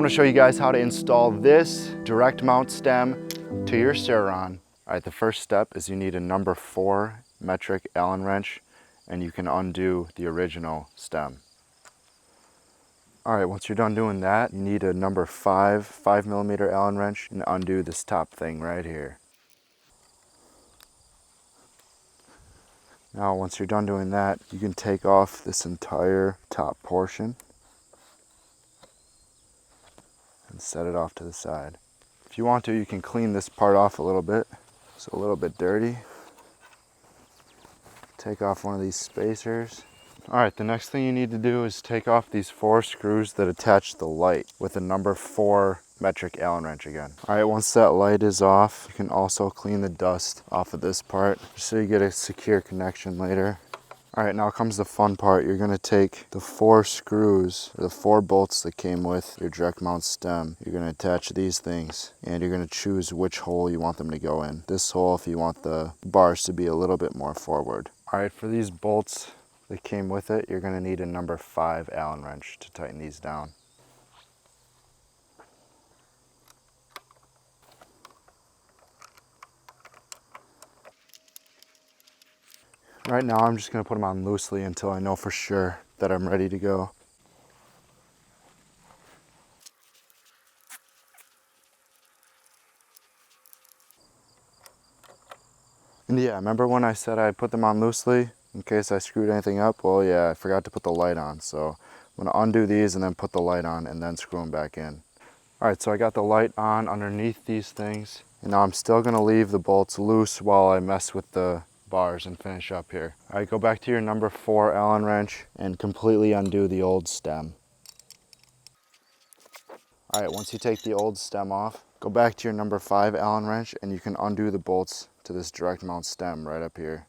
I'm gonna show you guys how to install this direct mount stem to your Ceron. All right, the first step is you need a number 4 metric Allen wrench, and you can undo the original stem. All right, once you're done doing that, you need a number 5mm Allen wrench and undo this top thing right here. Now, once you're done doing that, you can take off this entire top portion and set it off to the side. If you want to, you can clean this part off a little bit. It's a little bit dirty. Take off one of these spacers. All right, the next thing you need to do is take off these 4 screws that attach the light with a number 4 metric Allen wrench again. All right, once that light is off, you can also clean the dust off of this part just so you get a secure connection later. All right, now comes the fun part. You're gonna take the 4 screws, or the 4 bolts that came with your direct mount stem. You're gonna attach these things, and you're gonna choose which hole you want them to go in. This hole if you want the bars to be a little bit more forward. All right, for these bolts that came with it, you're gonna need a number 5 Allen wrench to tighten these down. Right now, I'm just gonna put them on loosely until I know for sure that I'm ready to go. And yeah, remember when I said I put them on loosely in case I screwed anything up? Well, yeah, I forgot to put the light on. So I'm gonna undo these and then put the light on and then screw them back in. All right, so I got the light on underneath these things. And now I'm still gonna leave the bolts loose while I mess with the bars and finish up here. All right, go back to your number 4 Allen wrench and completely undo the old stem. All right, once you take the old stem off, go back to your number 5 Allen wrench and you can undo the bolts to this direct mount stem right up here.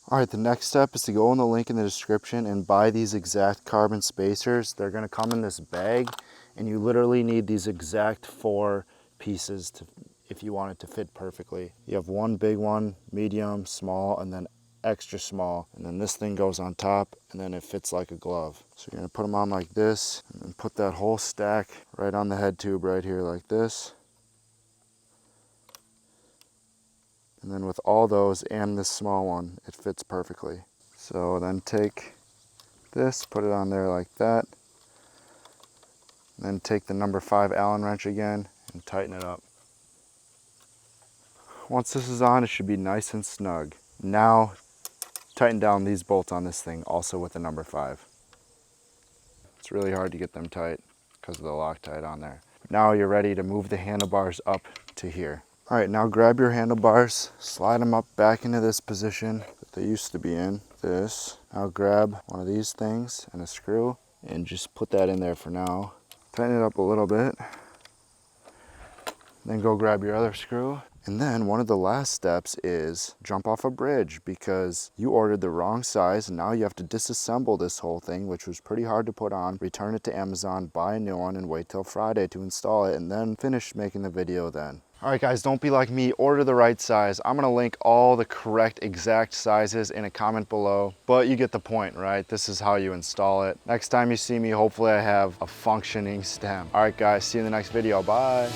All right, the next step is to go in the link in the description and buy these exact carbon spacers. They're gonna come in this bag, and you literally need these exact 4 pieces if you want it to fit perfectly. You have one big one, medium, small, and then extra small, and then this thing goes on top, and then it fits like a glove. So you're gonna put them on like this, and then put that whole stack right on the head tube right here like this. And then with all those and this small one, it fits perfectly. So then take this, put it on there like that, and then take the number 5 Allen wrench again and tighten it up. Once this is on, it should be nice and snug. Now, tighten down these bolts on this thing also with the number 5. It's really hard to get them tight because of the Loctite on there. Now you're ready to move the handlebars up to here. All right, now grab your handlebars, slide them up back into this position that they used to be in, this. Now grab one of these things and a screw and just put that in there for now. Tighten it up a little bit. Then go grab your other screw. And then one of the last steps is jump off a bridge because you ordered the wrong size and now you have to disassemble this whole thing, which was pretty hard to put on, return it to Amazon, buy a new one, and wait till Friday to install it, and then finish making the video then. All right, guys, don't be like me. Order the right size. I'm gonna link all the correct exact sizes in a comment below, but you get the point, right? This is how you install it. Next time you see me, hopefully I have a functioning stem. All right, guys, see you in the next video. Bye.